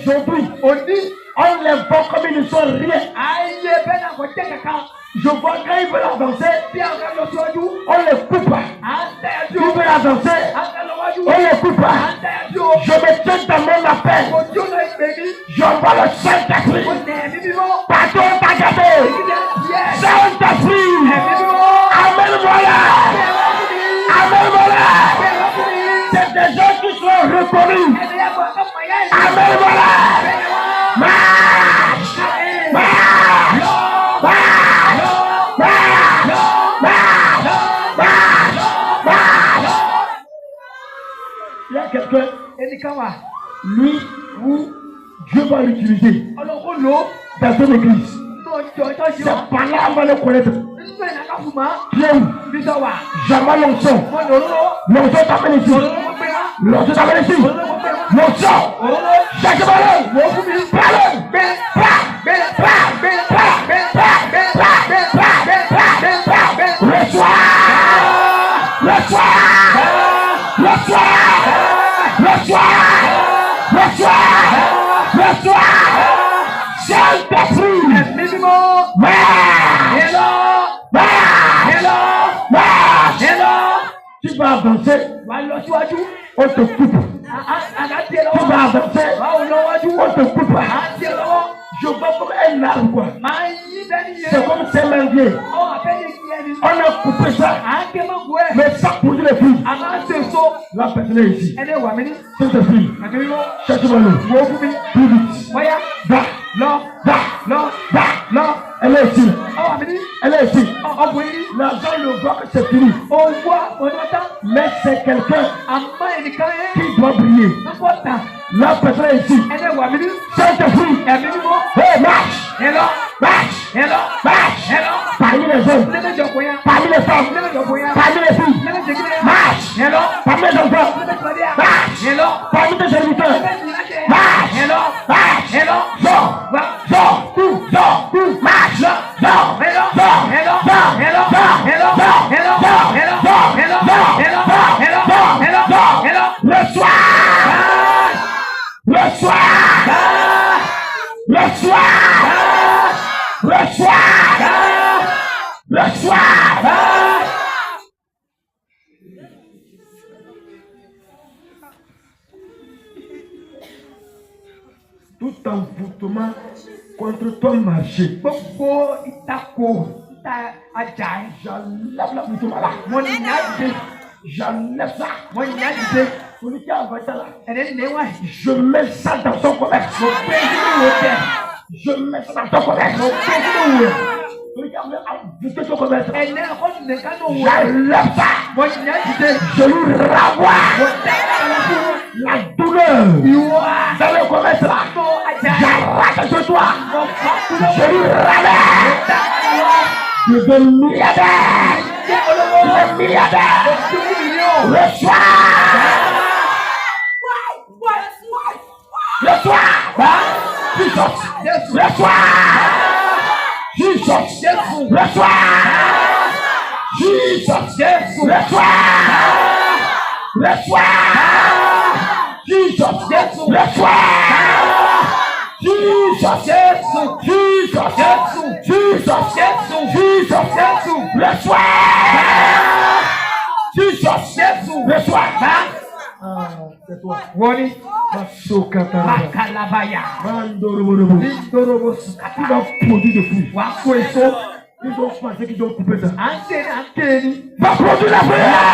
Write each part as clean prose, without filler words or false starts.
aujourd'hui, on les voit comme ils ne sont rien. Je vois quand ils veulent avancer, on les coupe. Ils veulent avancer, on les coupe. Je me tiens dans mon appel. Je vois le Saint-Esprit. Pardon, t'as Saint-Esprit. Amène-moi là. Amène-moi là. C'est des gens qui sont reconnus. Amène-moi là. Marche. Marche. Il y a quelqu'un, lui, où Dieu va l'utiliser dans ton église. C'est par là qu'on va le connaître. Qui est où? Jamais l'onction. L'onction t'amène ici. L'onction t'amène ici. L'onction. Chaque ballon. Tu vas avancer, on te coupe. Tu vas avancer, on te coupe. Je vois comme un arbre. C'est comme c'est manguier. On a coupé ça. Mais ça pour les filles. La personne est ici. C'est ta fille. Cherche-moi le. Plus vite. Elle est ici. Elle est ici. L'argent le voit que c'est fini. Mais c'est quelqu'un qui doit briller. La personne est ici. C'est ta fille. Hey, marche. Marche. Parmi les hommes. Parmi les femmes. Parmi les filles. Marche. Parmi les enfants. Marche. Parmi les serviteurs. Marche. Le soir. Tout envoûtement contre ton marché. J'enlève l'envoûtement là. J'enlève ça. Je mets ça dans son commerce. Je mets ça dans ton commerce. J'enlève ça. Je lui renvoie la douleur dans le commerce là. J'arrache ce soir. Je lui ramène le milliardaire. Le milliardaire. Le soir. Le soir. Jesus. Le soir. Jesus. Le soir. Jesus. Le soir. Le soir. Jesus. Le soir. Jesus. Le soir. Jesus. Le soir. C'est toi. Woni. Makalabaya. Tu vas produire de fruits. Ils ont pensé qu'ils ont coupé ça. Va produire la prière.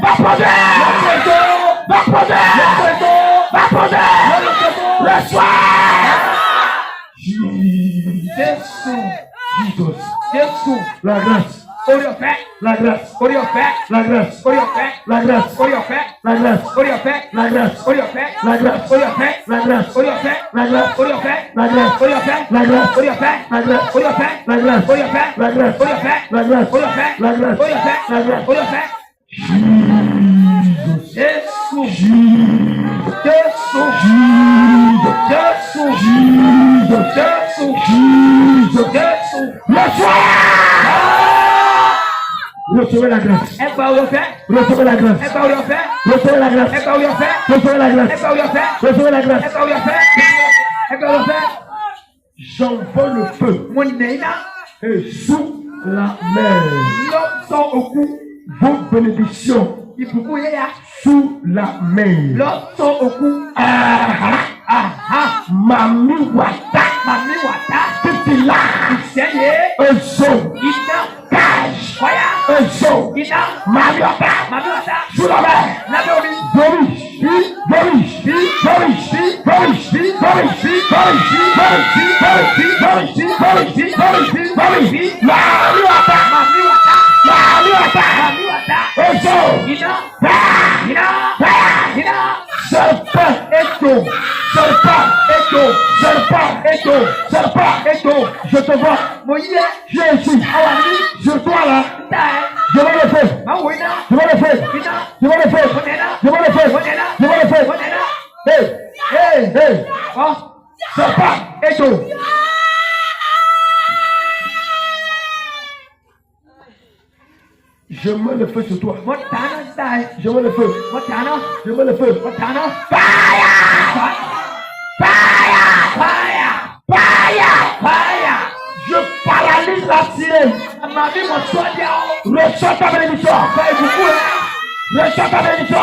Va produire. Va produire. Va produire. Le soir. Jesus. La grâce. La grâce. La grâce. La grâce. La grâce. La grâce. La grâce. La grâce. La grâce. La grâce. La grâce. La grâce. La grâce. La grâce. La grâce. La grâce. La grâce. Recevez la grâce. Recevez la grâce. Recevez la grâce. Recevez la grâce. Recevez la grâce. J'envoie le feu. Et sous la mer. Vos bénédictions. Sous la mer. Mami wata. Titila. Ezo. Cage. Ezo. Mami wata. Sous la mer. Boris. Je te vois. Je suis ici. Je dois là. Je vais le faire. Je vais le faire. Je vais le faire. Je vais le faire. Je vais le faire. Hey. Serpent. Echo. Je mets le feu sur toi. Je mets le feu. Je mets le feu. Fire. Je paralyse la sirène. Reçois ta bénédiction. Reçois ta bénédiction.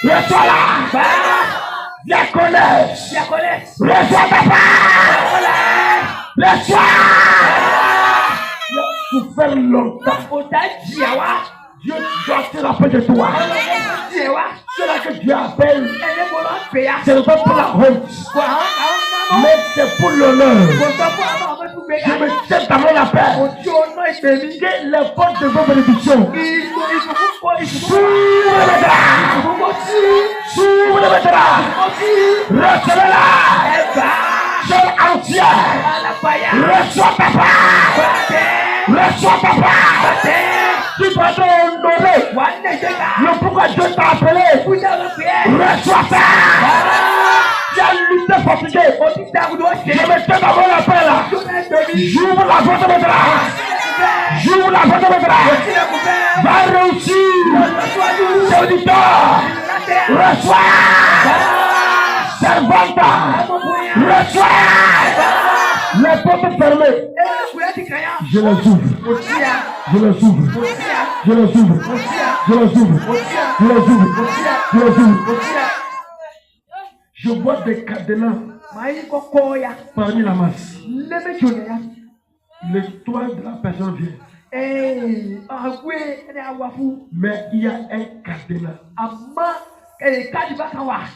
Reçois-la. Diaconesse. Reçois ta part. Reçois. Pour faire longtemps. Dieu doit se rappeler de toi. C'est là que Dieu appelle. Ce n'est pas pour la honte, mais c'est pour l'honneur. Je me tiens dans mon appel. Que les portes de vos bénédictions s'ouvrent maintenant. Recevez-la. Seul entière. Reçois ta part. Reçois ta part. Tu dois te honorer. Le pourquoi Dieu t'a appelé. Reçois ça. Tu as lutté fatigué. Je me tiens dans mon appel. J'ouvre la porte de votre âme. J'ouvre la porte de votre âme. Va réussir. C'est auditeur. Reçois. Servante. Reçois. Les portes fermées. Je les ouvre. Je les ouvre. Je les ouvre. Je les ouvre. Je les ouvre. Je les ouvre. Je vois des cadenas parmi la masse. L'étoile de la personne vient. Mais il y a un cadenas.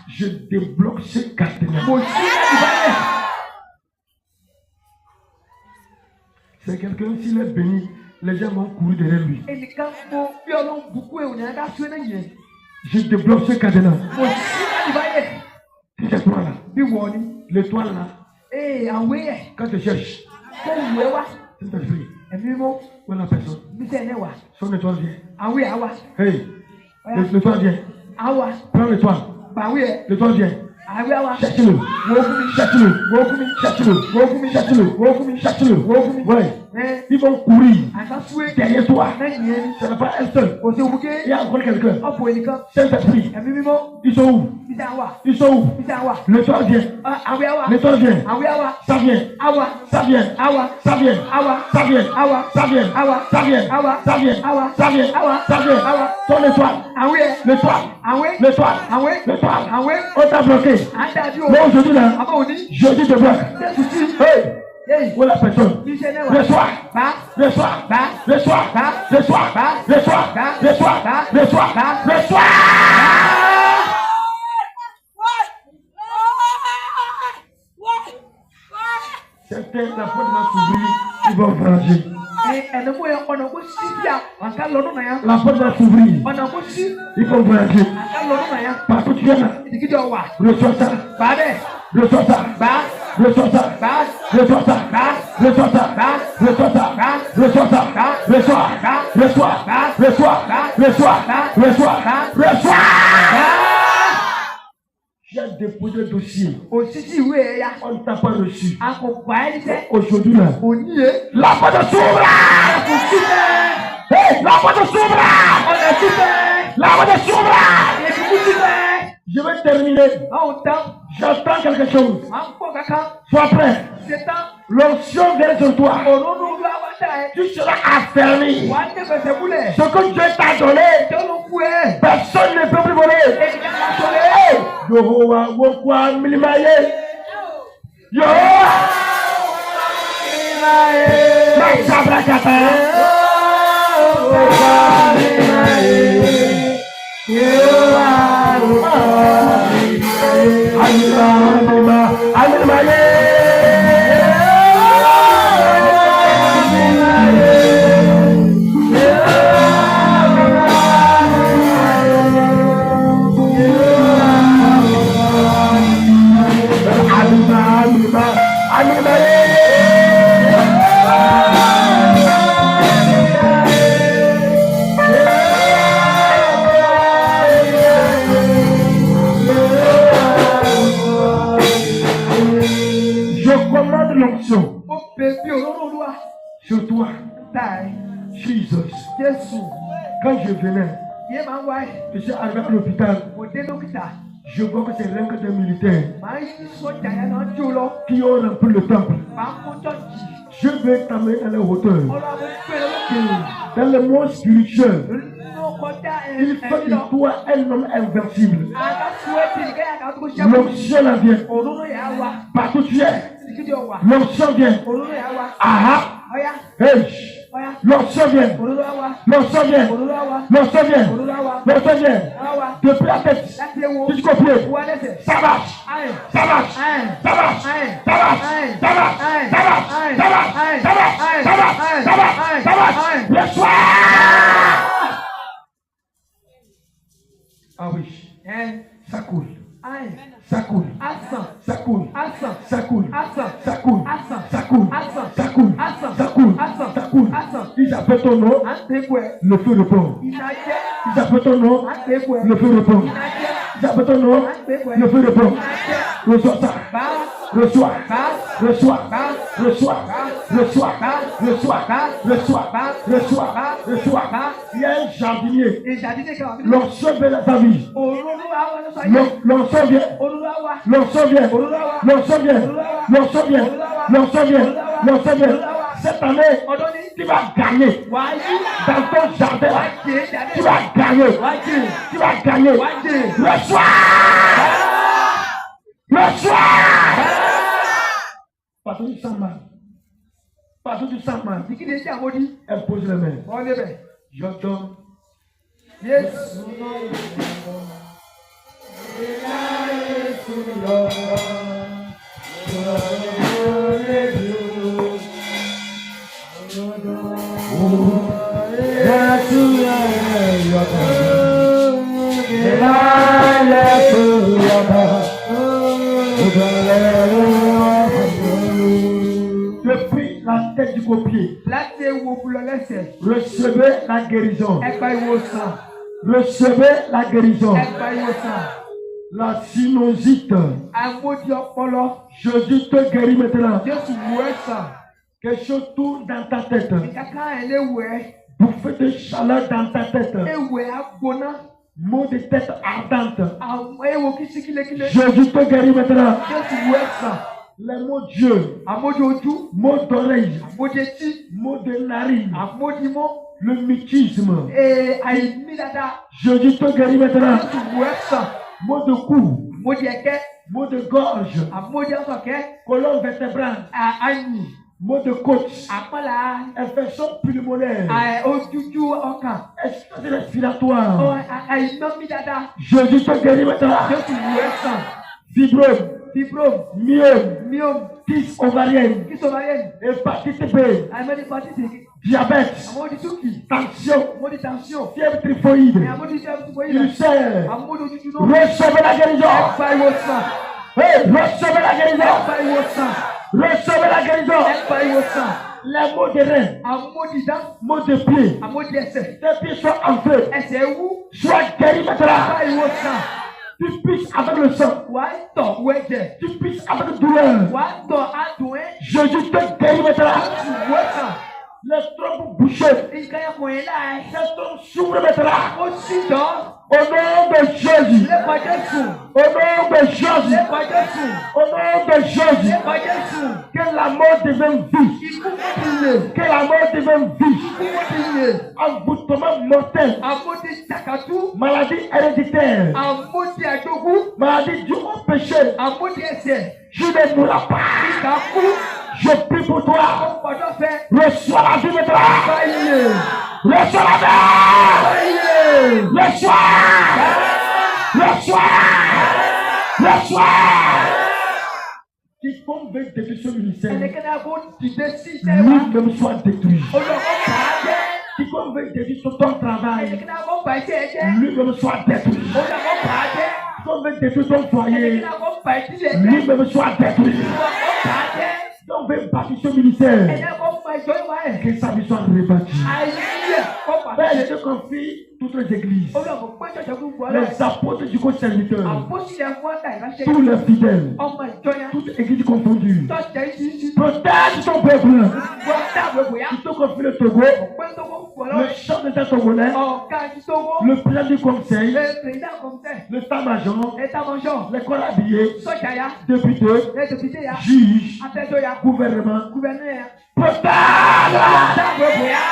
Je débloque ce cadenas. C'est quelqu'un, s'il est béni, les gens vont courir derrière lui. Je débloque ce cadenas. C'est toi là. L'étoile là. Quand tu cherches, c'est ta fille. Où est la personne? Son étoile vient. Hey, l'étoile vient. Prends l'étoile. L'étoile vient. Cherche-le. Ouais. Ils vont courir derrière toi. Ce n'est pas un seul. Il y a encore quelqu'un. Saint-Esprit. Ils sont où? L'étoile vient. L'étoile vient. Ça vient. Ça vient. Ça vient. Ça vient. Ça vient. Ça vient. Ça vient. Ça vient. Ça vient. Ton étoile. L'étoile. On t'a bloqué. Mais aujourd'hui là, jeudi de bloc. Hey, où est la personne? Reçois. Certains, la porte va s'ouvrir, ils vont venger. La porte va s'ouvrir, ils vont venger. Partout tu viens là, reçois ça. Reçois ça. Reçois ça. Reçois ça. Reçois ça. Reçois ça. Reçois ça. Reçois. Reçois. Reçois. Reçois. Reçois. Reçois. J'ai déposé le dossier. On ne t'a pas reçu. Aujourd'hui là, la porte s'ouvre. Hey, la voix s'ouvre. On a tout fait. La voix s'ouvre. Et tout fait. Je vais terminer. J'entends quelque chose. Sois Sois prêt. L'onction vient sur toi. Tu seras affermi. Ce que Dieu t'a donné, personne ne peut plus voler. Yehowa wokwa milimaye. Yehowa. Masabrakata. Sur toi, Jesus. Quand je venais, je suis arrivé à l'hôpital. Je vois que c'est rien que des militaires qui ont rempli le temple. Je vais t'amener dans les hauteurs. Dans le monde spirituel, il faut que toi un homme invincible. L'onction la vient. Partout tu es. L'onction vient. Ah hey. L'onction vient. L'onction vient. L'onction vient. L'onction vient. Depuis la tête jusqu'au pied. Ça marche. Ça marche. Ça marche. Ça marche. Ça marche. Ça marche. Ça marche. Ça marche. Ça marche. Ça marche. Ça marche. Le soir. Ah oui. Ça coule. Ça coule. Ça coule. Ça coule. Ça coule. Ça coule. Ça coule. Ça coule. Ça coule. Ils appellent ton nom. Le feu répond. Ils appellent ton nom. Le feu répond. Ils appellent ton nom. Le feu répond. Reçois ça. Reçois. Reçois. Reçois. Reçois. Reçois. Reçois. Reçois. Reçois. Il y a un jardinier. L'onction vient dans sa vie. L'onction vient. L'onction vient. L'onction vient. L'onction vient. L'onction vient. L'onction vient. Cette année, tu vas gagner. Dans ton jardin, tu vas gagner. Tu vas gagner. Le soir. Le soir. Partout du sang mal. Partout du sang mal. Impose les mains. J'entends. Yes. Depuis la tête du copier, recevez la guérison. Recevez la guérison. La sinusite. Jésus te guérit maintenant. Quelque chose tourne dans ta tête. Bouffée de chaleur dans ta tête. Mot de tête ardente. Jésus te guérit maintenant. Les mots Dieu, mots d'oreille, mots de narine, le mutisme. Jésus te guérit maintenant. Mots de cou, mots de gorge, colonne vertébrale, mots de côte, infection pulmonaire, extase respiratoire. Jésus te guérit maintenant. Fibrome, myome, kyste ovarienne, hépatite B, diabète, tension, fièvre typhoïde, ulcère. Recevez la guérison. Recevez la guérison. Recevez la guérison. Les mots de rein, mots de pied, tes pieds sont en feu. Sois guéri maintenant. Tu pisses avec le sang. Tu pisses avec douleur. Jésus te guérit maintenant. Les trompes bouchées. Ìkẹyẹ kò yín láì. Ces trompes s'ouvrent maintenant. Ó sì dán. Au nom de Jésus. Lẹ́kọ̀ọ́ Jésù. Au nom de Jésus. Lẹ́kọ̀ọ́ Jésù. Au nom de Jésus. Lẹ́kọ̀ọ́ Jésù. Que la mort devienne vie. Ikú wọ́n ti lè. Que la mort devienne vie. Ikú wọ́n ti lè. Envoûtement mortel. Àmódi jàkàtú. Maladie héréditaire. Àmódi àjogún. Maladie due au péché. Àmódi ẹ̀ṣẹ̀. Je ne mourrai pas. Ìkà kú. Je prie pour toi. Ọ̀pọ̀dọ̀ fẹ́. Reçois la vie maintenant. Báyìí. Reçois la vie. Báyìí. Reçois. Reçois. Reçois. Quiconque veut détruire ce ministère, Ẹnikẹ́ni àbò dìde sí iṣẹ́ wa. lui-même soit détruit. Olùkọ́ bàá jẹ́. Quiconque veut détruire ton travail, Ẹnikẹ́ni àbò bà iṣẹ́ jẹ́. lui-même soit détruit. Olùkọ́ bàá jẹ́. Quiconque veut détruire ton foyer, Ẹnikẹ́ni àbò bà ìdílé jẹ́. lui-même soit détruit. Olùkọ́ bàá jẹ́. Quiconque veut bâtir ce ministère, Ẹni àbò bà ìjọ ìwà ẹ̀. que sa vie soit rébâtie. Ayé kọ́ bà. Père, je te confie toutes les églises, Olùkọ́ pé ṣọ̀ṣọ̀ gbogbo ọlọ́run. les apôtres du corps serviteur, Àpòsílẹ̀ fún ọ̀tá ìránṣẹ́. tous les fidèles, Ọmọ ìjọ yẹn. toutes églises confondues. Tọ́jà ìṣiṣi. Protège ton peuple. Wọ́n dáàbò bóyá. Je te confie le Togo, Ọ̀pẹ́ tó kó fún le ọlọ́run. chef d'État togolais, Ọ̀gá ìṣòwò. le président du conseil, Le président commissaire. le état-major, État-major. les corps habillés, Sọ́jà ya. députés, Les députés ya. juges, Afẹ́jọ́ ya. gouvernement. Gouverneur ya. Protège. Dáàbò bóyá.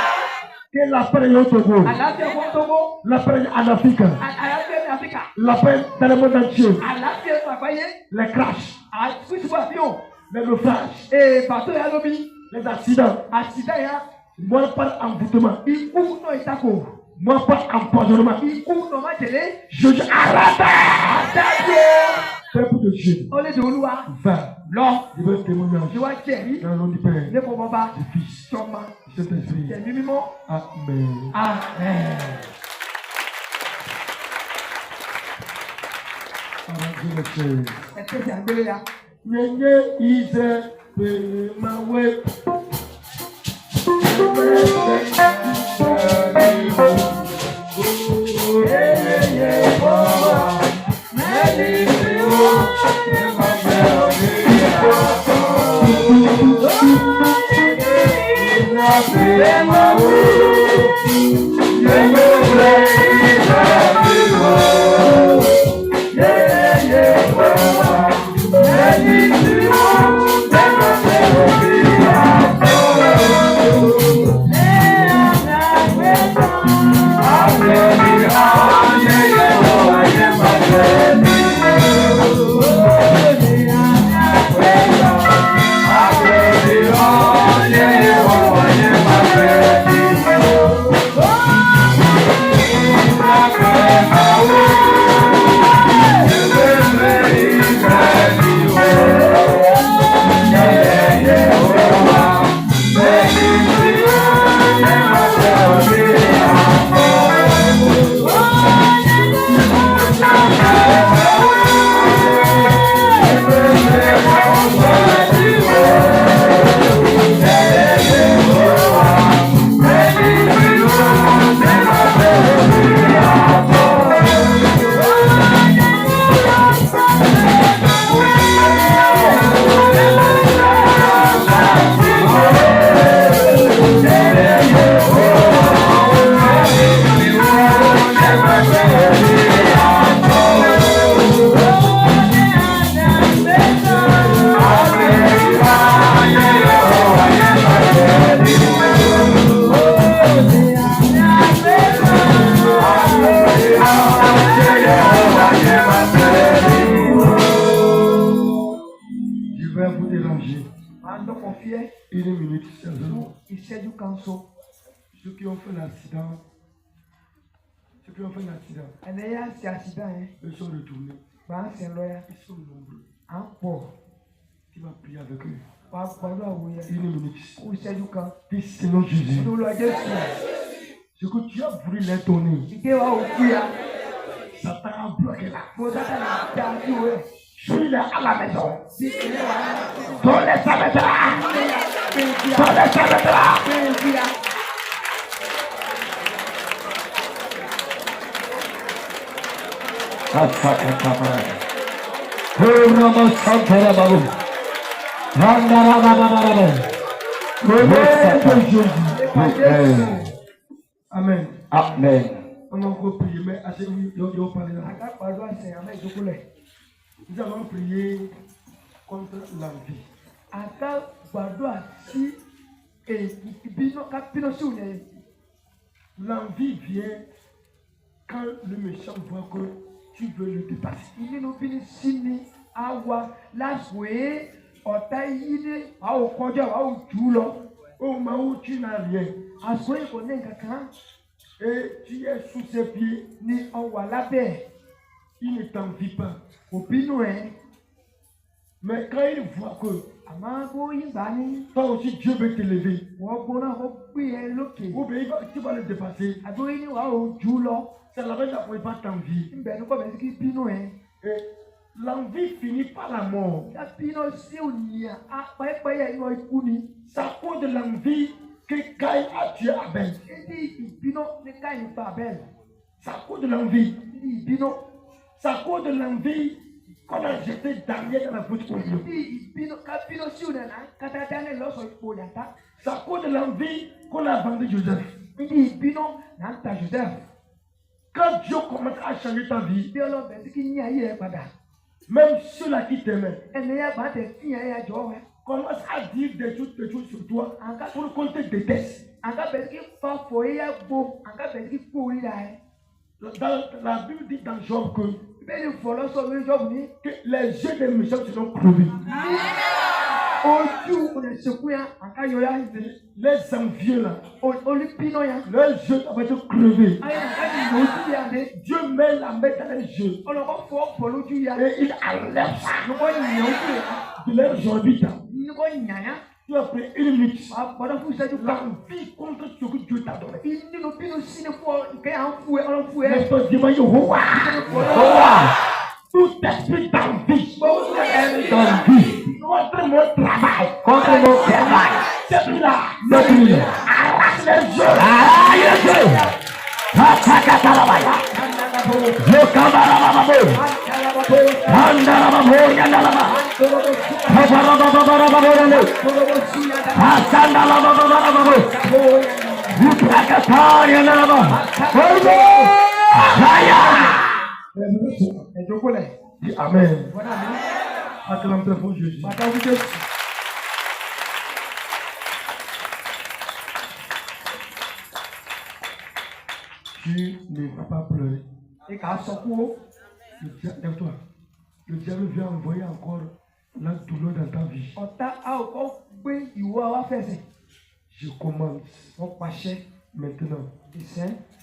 Que la paix est au Togo, Àlàáfíà fún Togo. la paix en Afrique, Àlàáfíà ní Áfíríkà. la paix dans le monde entier, Àlàáfíà fún àgbáyé. les crashs, Àtúntò àfihàn. les naufrages, Bàtò ya lómi. les accidents, Àṣìdá ya. moi par envoûtement, Ikú náà ìtakò. moi par empoisonnement. Ikú náà má jèlé. Je dis arrête. Adájọ́. Peuple de Dieu, Ó lè dè olúwa. va, Lọ. je veux témoignage Ṣé wá jẹ̀rí? dans le nom du Père, Lẹ́kọ̀ọ́ bàbá. du Fils, Sọ́mà. du Saint-Esprit. Tẹ̀mí mímọ́. Amen. Amen. Arrangez les chaises. Ẹ tẹ̀sí àgbélé ya. Nyenye Israël, Pemawe. Une minute seulement. Ìṣẹ́jú kan so. Ceux qui ont fait l'accident, Ẹni yá ṣe àṣìdá yẹn. ils sont retournés. Bá ń sìn lọ́yà. Ils sont nombreux. À ń pọ̀. Tu vas prier avec eux. Wà á gbọ́dọ̀ àwọn yẹn. Une minute. Kú ìṣẹ́jú kan. Dis Seigneur Jésus. Olúwa Jésù. Ce que tu as voulu leur donner, Ìgbé wa ò kú ya. Satan a bloqué là. Mo dáta ní ìdá ojú rẹ̀. Suis-les à la maison. Bí ìṣẹ̀lẹ̀ wà á. Donne-les à mettre là. Bẹ́ẹ̀ni Donne-les à mettre là. bẹ́ẹ̀ni ya. Au nom de Jésus. Amen. Amen. On va encore prier, mais assez oui, il y a parlé là. Nous allons prier contre l'envie. L'envie vient quand le méchant voit que tu veux le dépasser. Au moment où tu n'as rien et tu es sous ses pieds, il ne t'envie pas. Mais quand il voit que toi aussi Dieu veut t'élever, ou bien tu vas le dépasser, c'est la raison pour ne pas t'envier. Et l'envie finit par la mort. C'est à cause de l'envie que Caïn a tué Abel. C'est à cause de l'envie. C'est à cause de l'envie qu'on a jeté Daniel dans la bouche au lion. C'est à cause de l'envie qu'on a vendu Joseph. Quand Dieu commence à changer ta vie, même ceux-là qui t'aimaient commencent à dire des choses sur toi pour qu'on te déteste. La Bible dit dans Job que les yeux des méchants seront crevés. Les envieux là, leurs yeux doivent être crevés. Dieu met la main dans les yeux et il enlève ça de leurs orbites. Tu as pris une minute. L'envie contre ce que Dieu t'a donné. Tout esprit d'envie contre mon travail, c'est là, arrache les yeux. Amen. Acclame très fort Jésus. Tu ne vas pas pleurer. Lève-toi. Le diable vient envoyer encore la douleur dans ta vie. Je commence maintenant.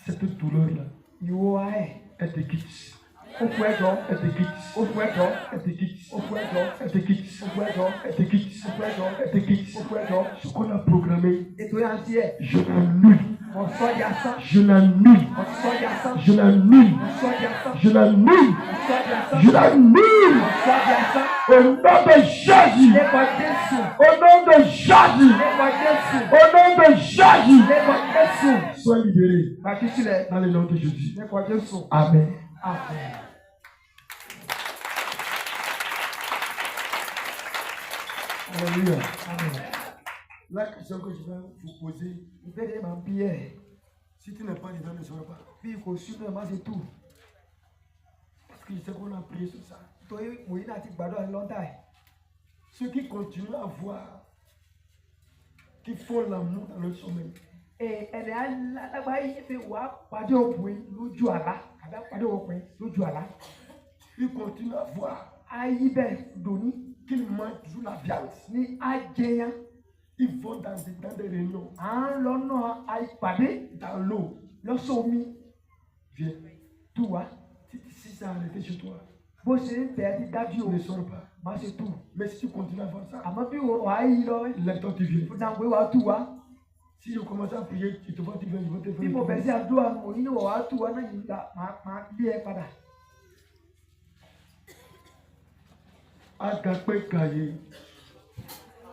Cette douleur-là, elle te quitte. Elle te quitte. Ce qu'on a programmé, je l'annule. Je l'annule. Je l'annule. Je l'annule. Je l'annule. Au nom de Jésus. Au nom de Jésus. Au nom de Jésus. Sois libéré. Dans le nom de Jésus. Amen. Amen. Alléluia. Amen. La question que je vais vous poser, si tu n'es pas dedans, ne seras pas. Parce que je sais qu'on a prié sur ça. Ceux qui continuent à voir, qui font l'amour dans le sommeil. Ils continuent à voir qu'ils mangent toujours la viande. Ils vont dans des réunions. Dans l'eau. Viens. Si ça a arrêté chez toi, tu ne sors pas. Mais si tu continues à faire ça, lève-toi, tu viens. Si je commence à prier, tu te vois, tu viens, je vais te faire. Agape kaye.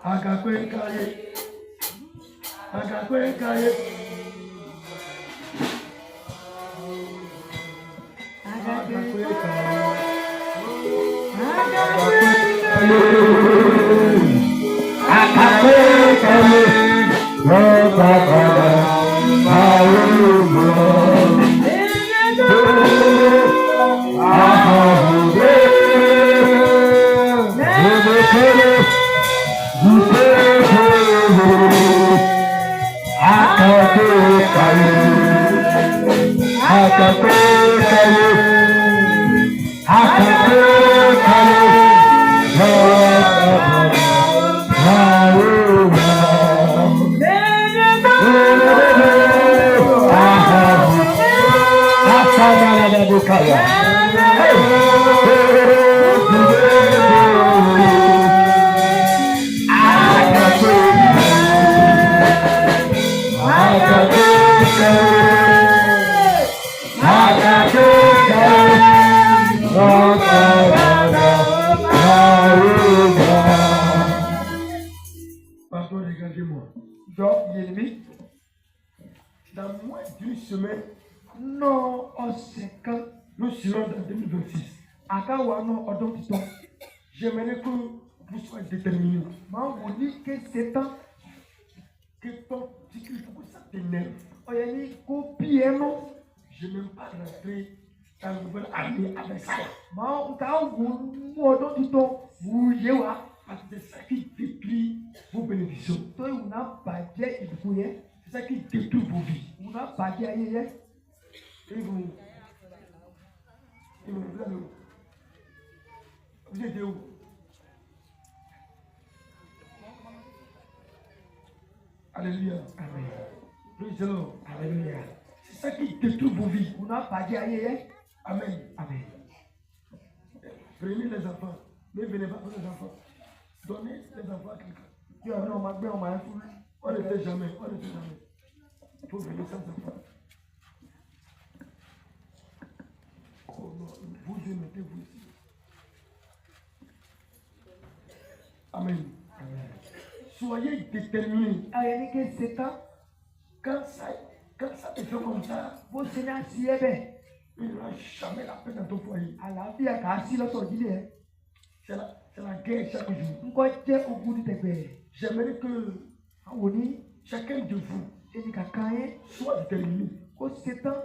Agape kaye. Agape kaye. Agape kaye. Agape kaye. Pardon, regardez-moi. Donc, l'ennemi, Dans moins d'une semaine, non, on sait que, nous serons dans 2026. à quand on a un autre temps, J'aimerais que vous soyez déterminés. mais on dit que c'est temps, Que ton petit faut que ça t'énerve. on a dit copier, non, Je n'aime pas rentrer dans une nouvelle année avec ça. mais on a un autre temps, vous y êtes, Parce que c'est ça qui détruit vos bénédictions. toi, on a pas dit, il faut y aller, C'est ça qui détruit vos vies. on a pas dit, aïe, aïe, Et vous êtes où? Alléluia. amen, Praise the Lord. alléluia, C'est ça qui détruit vos vies. on a pas dit, aïe, aïe, Amen. amen, Prenez les enfants. Ne venez pas pour les enfants. Donnez les enfants à quelqu'un. tu as vu, on m'a bien, on m'a fou, On ne fait jamais. On ne fait jamais. Il faut venir sans enfants. Oh non, vous deux, mettez-vous ici. Amen. Soyez déterminés. aïe, que c'est temps, Quand ça te fait comme ça, vous Seigneur, si est bien, il n'y aura jamais la paix dans ton foyer. à la vie, à casser le sol, il est, C'est la guerre chaque jour. on peut dire au bout de tes pères, J'aimerais que on dit, chacun de vous et dit, quelqu'un, soit déterminé au c'est temps,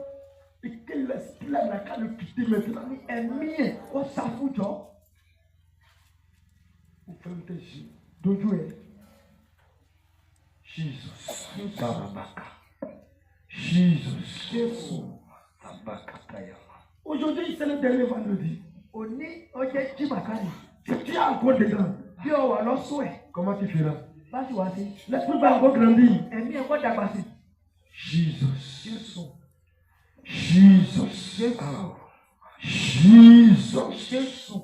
et que l'esprit n'a qu'à le quitter maintenant. ennemi, au s'affout, Vous fermez tes yeux. de jouer. Jesus. Karabaka. Jesus. Aujourd'hui, c'est le dernier vendredi. Oni, oye, Jimakani, Si tu es encore dedans, bí o wà lọ́sùn ẹ̀, comment tu feras? bá ti wá sí, L'esprit va encore grandir. ẹ̀mí ẹ̀ kọ́ dàgbà sí. Jesus. Jésù, Jesus. Jésù, Jesus.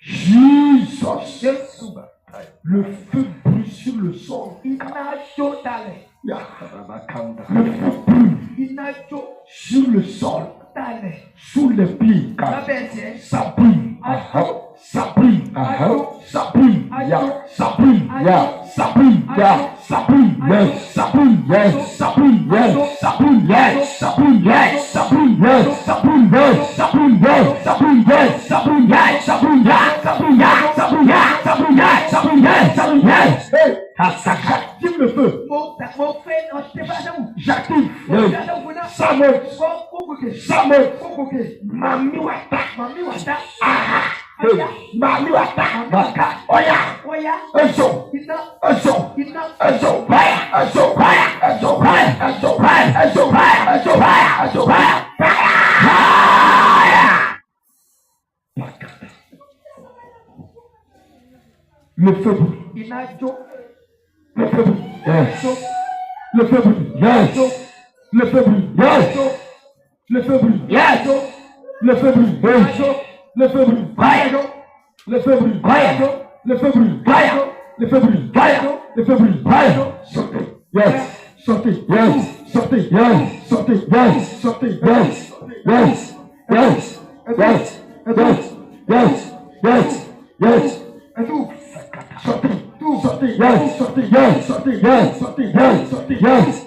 Jésù, Jesus. Jésù. Le feu brûle sur le sol. Iná jó dalẹ̀, Le feu brûle iná jó sur le sol, dalẹ̀, sous les pieds. lábẹ́ ẹsẹ̀, Ça brûle. Ça brûle. Ça brûle. Ça brûle. Ça brûle. Ça brûle. Yes. Ça brûle. Yes. Ça brûle. Yes. Ça brûle. Yes. Ça brûle. Yes. Ça brûle. Yes. Ça brûle. Yes. Ça brûle. Yes. Ça brûle. Yes. Ça brûle. Yes. Ça brûle. Yes. Ça brûle. Yes. Ça brûle. Yes. Ça brûle. Yes. Ça brûle. Yes. Ça brûle. Yes. Hey, j'active le feu. mo fẹ́ ọtí bá dẹ́wù, J'active. mo fẹ́ dẹ́wù náà, Ça monte. kó gòkè, Ça monte. kó gòkè, Mami wata. màmí wà dá, Hey, Mami wata. Oya. ó yá, Eso. iná, Eso. iná, Eso. Fire. Eso. Fire. Eso. Fire. Eso. Fire. Eso. Fire. Eso. Fire. Eso. Fire. Le feu brûle. iná jó, Le feu brûle. Yes. jó, Le feu brûle. Yes. Le feu brûle. Yes. jó, Le feu brûle. Yes. Le feu brûle. Yes. Le feu brûle. Fire. Le feu brûle. Fire. Le feu brûle. Fire. Le feu brûle. Fire. Le feu brûle. Sortez. Yes. Sortez. Yes. Sortez. Yes. Sortez. Yes. Sortez. Yes. Yes. Yes. Yes. Yes. Yes. Yes. Yes. Et tout, Sortez. Sortez. Yes. Sortez. Yes. Sortez. Yes. Sortez. Yes. Sortez. Yes.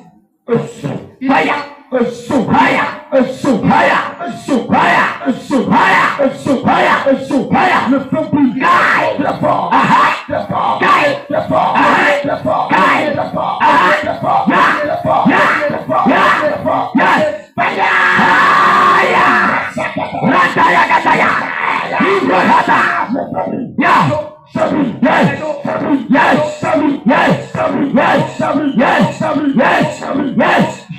Fire. Le feu brûle. Très fort. Très fort. Très fort. Très fort. Très fort. Très fort. Très fort. Très fort. Très fort. Yes.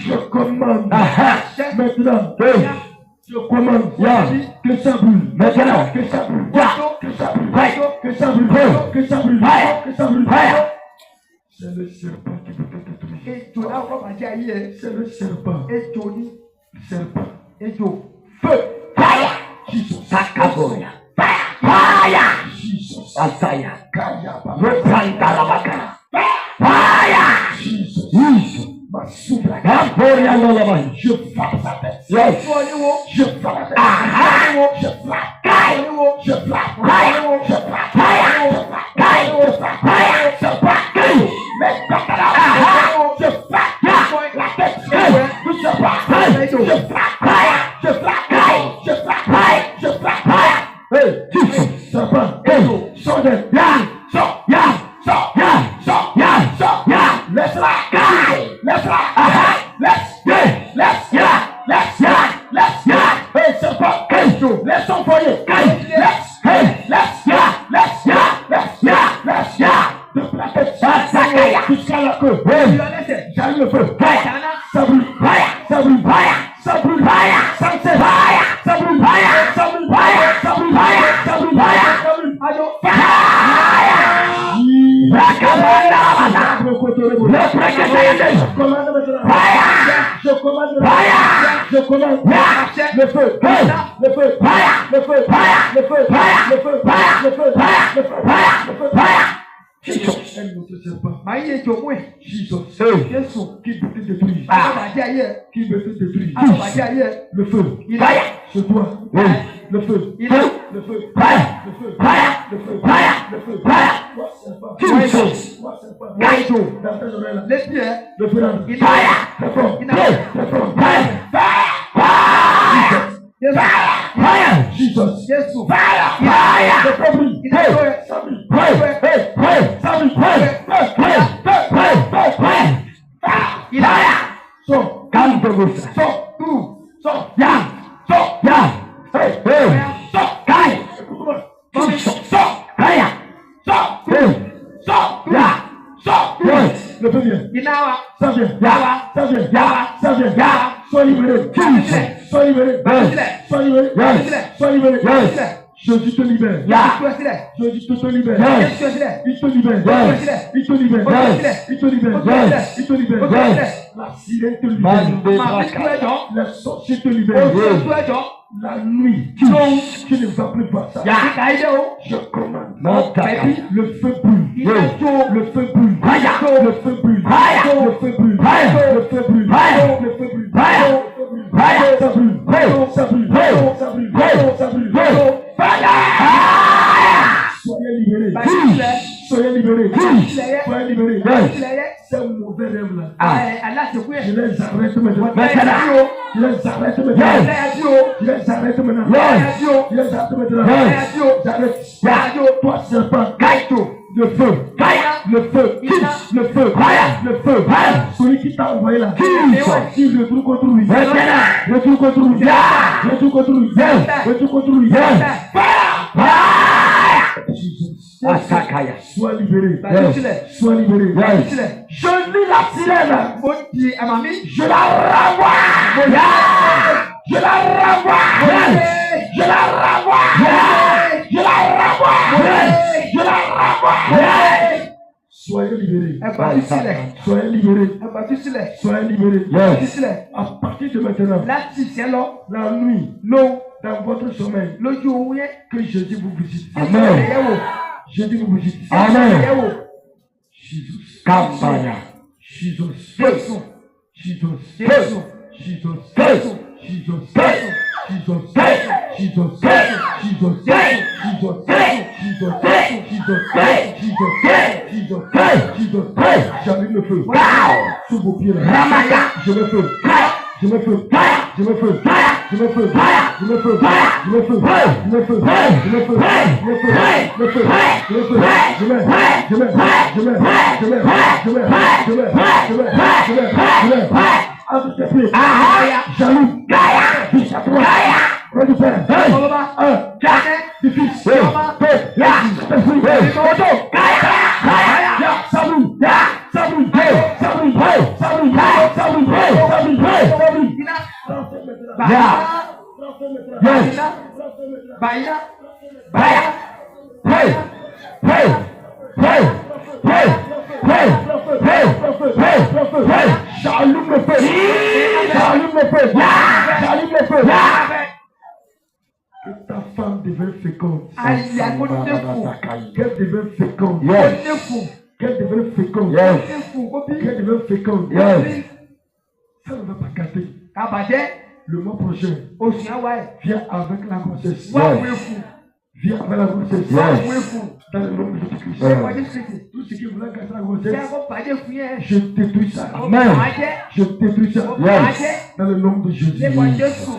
Je commande maintenant Je commande que ça brûle. Maintenant, que ça brûle. Que ça brûle. Que ça brûle. Que ça brûle. Que ça brûle. C'est le serpent qui veut te détruire. C'est le serpent. Serpent. Feu. Fire. Jesus. Sakaboya. Fire. Jesus. Asaya. Kayaba. Repantalabaka. Fire. Jesus. Jesus. Masubra. Kaboya Lolaba. Je frappe sa tête. Yes. Je frappe sa tête. Aha. Je frappe. Kai. Je frappe. Fire. Je frappe. Fire. Je frappe. Kai. Je frappe. Fire. Je frappe. Kai. Mais quand elle a je frappe la tête du serpent. Je frappe. Je frappe. Je frappe. Je frappe. Hey, Jesus. Serpent. Hey, sors de là. Sors. Sors. Sors. Sors. Laisse-la. Laisse-la. Laisse. Hey, serpent. Laisse son foyer. Laisse. De la tête. Jusqu'à la queue. J'allume le feu. Ça brûle. Ça brûle. Ça brûle. Ça brûle. Ça brûle. Ça brûle. Ça brûle. Ça brûle. Je commande le feu. Le feu. Jesus. Un autre serpent. Jesus. Qui veut te détruire. Qui veut te détruire. Le feu. C'est toi. Le feu. Le feu. Le feu. Le feu. Jesus. Dans tes oreilles là. Le feu là. Jesus. Le feu vient. Ça vient. Sois libéré. Sois libéré. Sois libéré. Sois libéré. Jésus te libère. Jésus te libère. Il te libère. Il te libère. Il te libère. Il te libère. La sirène te libère. Les sorciers te libèrent. La nuit, tu ne vas plus voir ça. Je commande. Le feu brûle. Le feu brûle. Le feu brûle. Le feu brûle. Le feu brûle. Le feu brûle. Ça brûle. Ça brûle. Ça brûle. Ça brûle. Soyez libérés. Soyez libérés. Soyez libérés. C'est un mauvais rêve là. Je les arrête maintenant. Je les arrête maintenant. Je les arrête maintenant. Je les arrête maintenant. J'arrête. Toi serpent. Le feu. Le feu. Le feu. Le feu. Celui qui t'a envoyé là. Il retourne contre lui. Retourne contre lui. Retourne contre lui. Retourne contre lui. Sois libéré. Sois libéré. Je lis la sirène. Je la renvoie. Je la renvoie. Je la renvoie. Je la renvoie. Je la renvoie. Soyez libérés. Soyez libérés. Soyez libérés. À partir de maintenant, la nuit, dans votre sommeil, que Jésus vous visite. Amen. Jésus vous visite. Amen. Jesus. Kampaya. Jesus. Jesus. Jesus. Jesus. Jesus. Jesus. Jesus. Jesus. Jesus. Jesus. Jesus. Jesus. J'allume le feu. Sous vos pieds là. Je me feu. Je me feu. Je me feu. Je me feu. Je me feu. Je me feu. Je me feu. Je me feu. Je me feu. Je me feu. Je me feu. Je me. Je me. Je me. Je me. Je me. Je me. Je me. Avec tes pieds. J'allume. Jusqu'à toi. Près du Père. Un. Du Fils. Deux. Yes. Baïna. Fire. Hey. Hey. Hey. Hey. Hey. Hey. Hey. Hey. J'allume le feu. J'allume le feu. J'allume le feu. Que ta femme devienne féconde. Aïe, à côté de fou. Qu'elle devienne féconde. Yes. Côté de fou. Qu'elle devienne féconde. Yes. Côté de fou. Côté Qu'elle devienne féconde. Yes. Ça ne va pas gâter. Kabadé. Le mois prochain, Oṣù Hawaii. viens avec la grossesse. Wá Yes. òwe fún. Viens avec la grossesse. Wá Yes. òwe fún. Dans le nom de Jésus-Christ. Yes. Wájú Kristi. Tout ce qui voulait gâter la Ṣé grossesse, ẹ̀kọ́ pàdé fún yẹn? je détruis ça. Ó Amen. bàá jẹ́. Je détruis ça. Ó bàá Yes. jẹ́. Dans le nom de Jésus. Nípa Jésù.